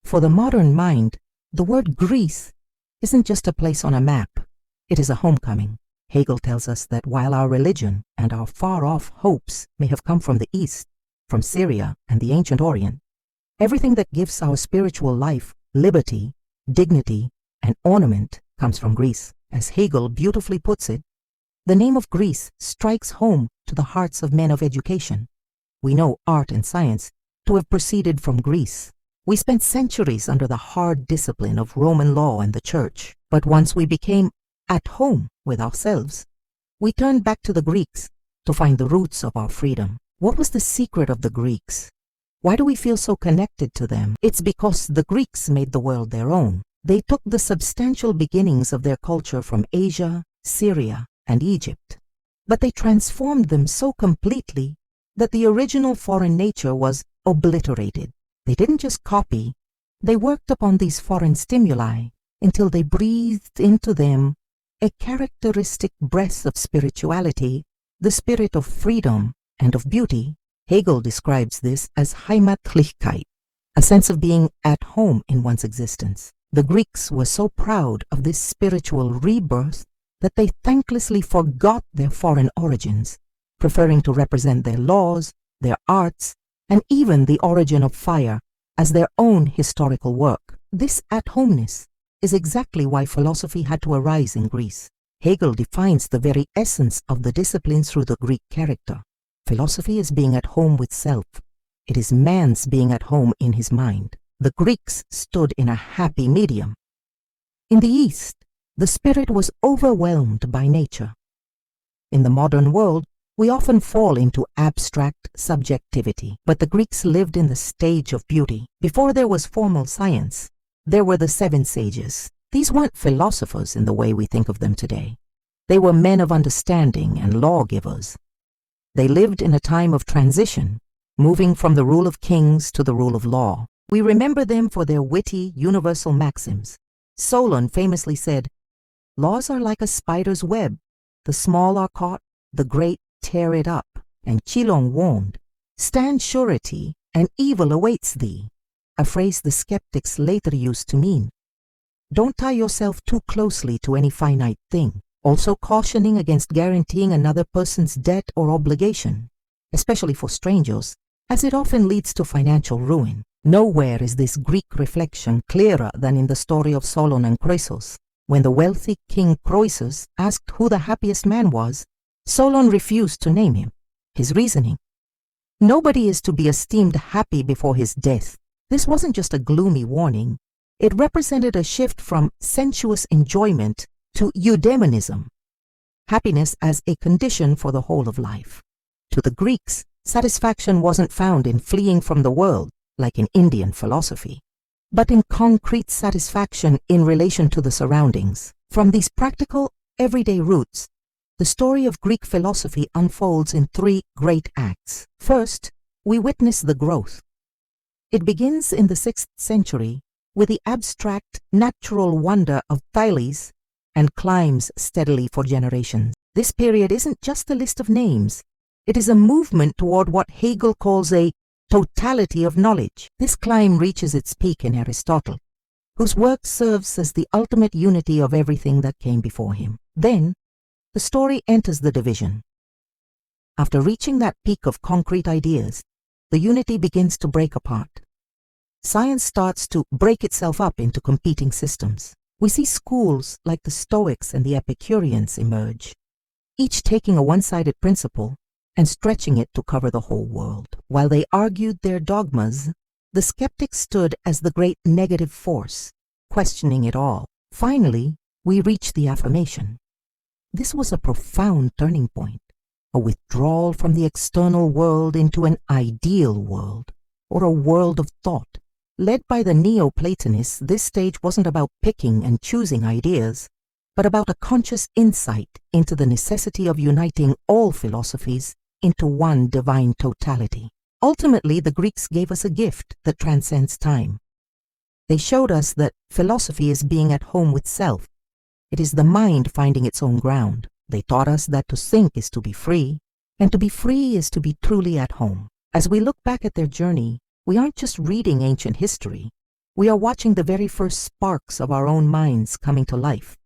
For the modern mind, the word Greece isn't just a place on a map. It is a homecoming. Hegel tells us that while our religion and our far-off hopes may have come from the East, from Syria and the ancient Orient, everything that gives our spiritual life liberty, dignity, and ornament comes from Greece. As Hegel beautifully puts it, the name of Greece strikes home to the hearts of men of education. We know art and science to have proceeded from Greece. We spent centuries under the hard discipline of Roman law and the church, but once we became at home with ourselves, we turned back to the Greeks to find the roots of our freedom. What was the secret of the Greeks? Why do we feel so connected to them? It's because the Greeks made the world their own. They took the substantial beginnings of their culture from Asia, Syria, and Egypt, but they transformed them so completely that the original foreign nature was obliterated. They didn't just copy, they worked upon these foreign stimuli until they breathed into them a characteristic breath of spirituality, the spirit of freedom and of beauty. Hegel describes this as Heimatlichkeit, a sense of being at home in one's existence. The Greeks were so proud of this spiritual rebirth that they thanklessly forgot their foreign origins, preferring to represent their laws, their arts, and even the origin of fire as their own historical work. This at-homeness is exactly why philosophy had to arise in Greece. Hegel defines the very essence of the discipline through the Greek character. Philosophy is being at home with self. It is man's being at home in his mind. The Greeks stood in a happy medium. In the East, the spirit was overwhelmed by nature. In the modern world, we often fall into abstract subjectivity, but the Greeks lived in the stage of beauty. Before there was formal science, there were the 7 sages. These weren't philosophers in the way we think of them today. They were men of understanding and lawgivers. They lived in a time of transition, moving from the rule of kings to the rule of law. We remember them for their witty, universal maxims. Solon famously said, "Laws are like a spider's web. The small are caught, the great tear it up." And Chilon warned, "Stand surety, and evil awaits thee," a phrase the skeptics later used to mean, don't tie yourself too closely to any finite thing, also cautioning against guaranteeing another person's debt or obligation, especially for strangers, as it often leads to financial ruin. Nowhere is this Greek reflection clearer than in the story of Solon and Croesus. When the wealthy king Croesus asked who the happiest man was, Solon refused to name him. His reasoning: nobody is to be esteemed happy before his death. This wasn't just a gloomy warning. It represented a shift from sensuous enjoyment to eudaimonism, happiness as a condition for the whole of life. To the Greeks, satisfaction wasn't found in fleeing from the world, like in Indian philosophy, but in concrete satisfaction in relation to the surroundings. From these practical, everyday roots, the story of Greek philosophy unfolds in 3 great acts. First, we witness the growth. It begins in the 6th century with the abstract, natural wonder of Thales and climbs steadily for generations. This period isn't just a list of names. It is a movement toward what Hegel calls a totality of knowledge. This climb reaches its peak in Aristotle, whose work serves as the ultimate unity of everything that came before him. Then, the story enters the division. After reaching that peak of concrete ideas, the unity begins to break apart. Science starts to break itself up into competing systems. We see schools like the Stoics and the Epicureans emerge, each taking a one-sided principle and stretching it to cover the whole world. While they argued their dogmas, the skeptics stood as the great negative force, questioning it all. Finally, we reach the affirmation. This was a profound turning point, a withdrawal from the external world into an ideal world, or a world of thought. Led by the Neoplatonists, this stage wasn't about picking and choosing ideas, but about a conscious insight into the necessity of uniting all philosophies into one divine totality. Ultimately, the Greeks gave us a gift that transcends time. They showed us that philosophy is being at home with self. It is the mind finding its own ground. They taught us that to think is to be free, and to be free is to be truly at home. As we look back at their journey, we aren't just reading ancient history. We are watching the very first sparks of our own minds coming to life.